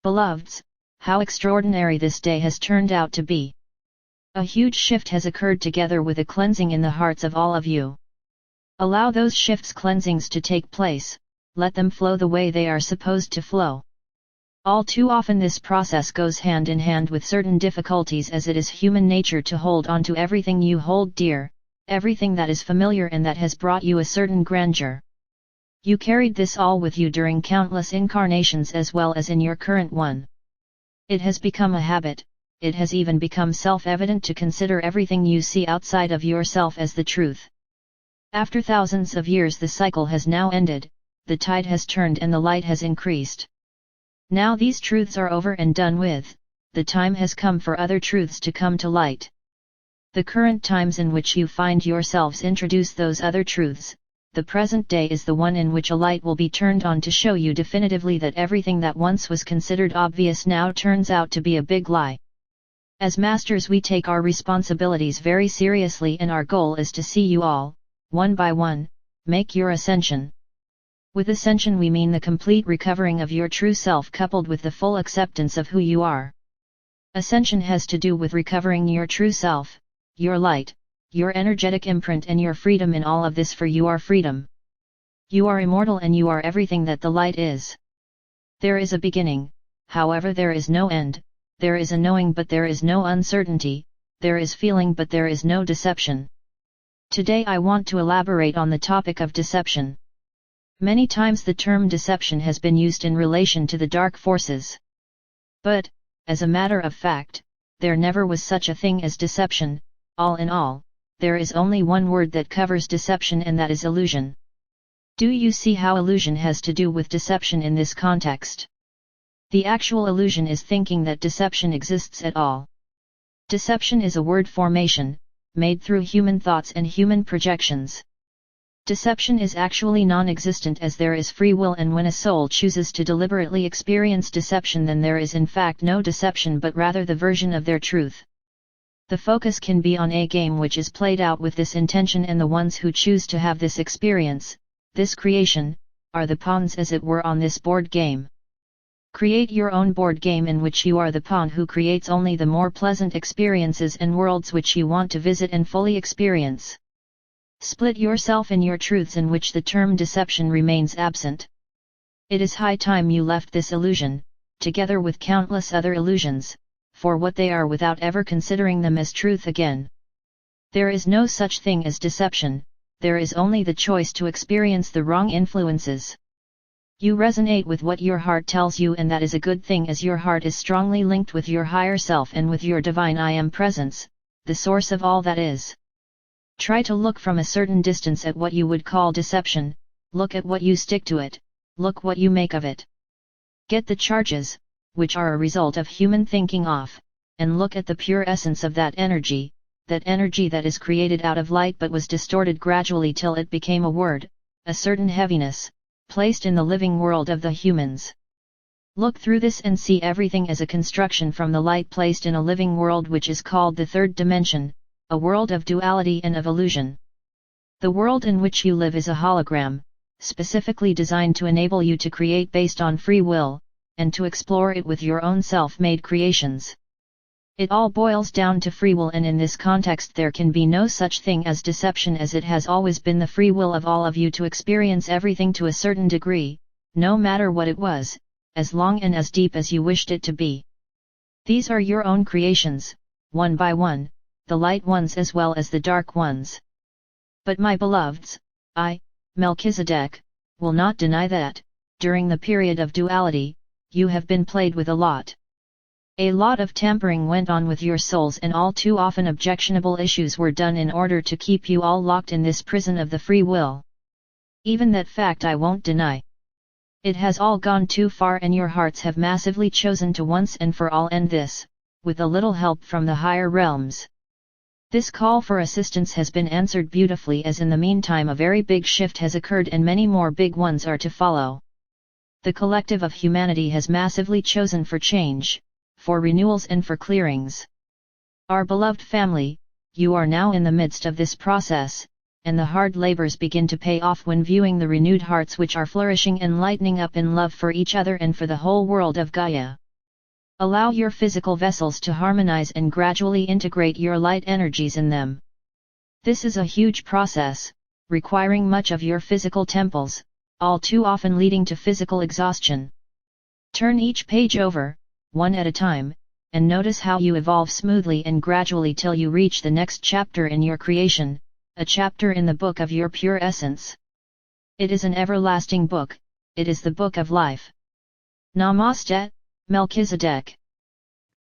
Beloveds, how extraordinary this day has turned out to be! A huge shift has occurred together with a cleansing in the hearts of all of you. Allow those shifts cleansings to take place, let them flow the way they are supposed to flow. All too often this process goes hand in hand with certain difficulties, as it is human nature to hold on to everything you hold dear, everything that is familiar and that has brought you a certain grandeur. You carried this all with you during countless incarnations as well as in your current one. It has become a habit, it has even become self-evident to consider everything you see outside of yourself as the truth. After thousands of years the cycle has now ended, the tide has turned and the light has increased. Now these truths are over and done with, the time has come for other truths to come to light. The current times in which you find yourselves introduce those other truths, the present day is the one in which a light will be turned on to show you definitively that everything that once was considered obvious now turns out to be a big lie. As masters we take our responsibilities very seriously, and our goal is to see you all, one by one, make your ascension. With ascension we mean the complete recovering of your true self coupled with the full acceptance of who you are. Ascension has to do with recovering your true self, your light, your energetic imprint and your freedom in all of this, for you are freedom. You are immortal and you are everything that the light is. There is a beginning, however there is no end, there is a knowing but there is no uncertainty, there is feeling but there is no deception. Today I want to elaborate on the topic of deception. Many times the term deception has been used in relation to the dark forces. But, as a matter of fact, there never was such a thing as deception. All in all, there is only one word that covers deception, and that is illusion. Do you see how illusion has to do with deception in this context? The actual illusion is thinking that deception exists at all. Deception is a word formation, made through human thoughts and human projections. Deception is actually non-existent, as there is free will, and when a soul chooses to deliberately experience deception, then there is in fact no deception but rather the version of their truth. The focus can be on a game which is played out with this intention, and the ones who choose to have this experience, this creation, are the pawns as it were on this board game. Create your own board game in which you are the pawn who creates only the more pleasant experiences and worlds which you want to visit and fully experience. Split yourself in your truths in which the term deception remains absent. It is high time you left this illusion, together with countless other illusions, for what they are without ever considering them as truth again. There is no such thing as deception, there is only the choice to experience the wrong influences. You resonate with what your heart tells you, and that is a good thing, as your heart is strongly linked with your higher self and with your divine I Am presence, the source of all that is. Try to look from a certain distance at what you would call deception, look at what you stick to it, look what you make of it. Get the charges, which are a result of human thinking, off, and look at the pure essence of that energy that is created out of light but was distorted gradually till it became a word, a certain heaviness, placed in the living world of the humans. Look through this and see everything as a construction from the light placed in a living world which is called the third dimension, a world of duality and of illusion. The world in which you live is a hologram, specifically designed to enable you to create based on free will, and to explore it with your own self-made creations. It all boils down to free will, and in this context there can be no such thing as deception, as it has always been the free will of all of you to experience everything to a certain degree, no matter what it was, as long and as deep as you wished it to be. These are your own creations, one by one, the light ones as well as the dark ones. But my beloveds, I, Mלכיцδek, will not deny that, during the period of duality, you have been played with a lot. A lot of tampering went on with your souls, and all too often objectionable issues were done in order to keep you all locked in this prison of the free will. Even that fact I won't deny. It has all gone too far, and your hearts have massively chosen to once and for all end this, with a little help from the higher realms. This call for assistance has been answered beautifully, as in the meantime a very big shift has occurred and many more big ones are to follow. The collective of humanity has massively chosen for change, for renewals and for clearings. Our beloved family, you are now in the midst of this process, and the hard labors begin to pay off when viewing the renewed hearts which are flourishing and lightening up in love for each other and for the whole world of Gaia. Allow your physical vessels to harmonize and gradually integrate your light energies in them. This is a huge process, requiring much of your physical temples, all too often leading to physical exhaustion. Turn each page over, one at a time, and notice how you evolve smoothly and gradually till you reach the next chapter in your creation, a chapter in the book of your pure essence. It is an everlasting book, it is the book of life. Namaste, Mלכיцדek.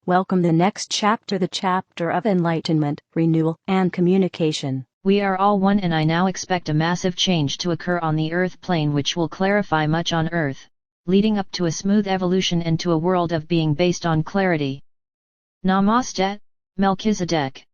Welcome the next chapter, the chapter of enlightenment, renewal, and communication. We are all one, and I now expect a massive change to occur on the earth plane which will clarify much on earth, leading up to a smooth evolution and to a world of being based on clarity. Namaste, Mלכיцדek.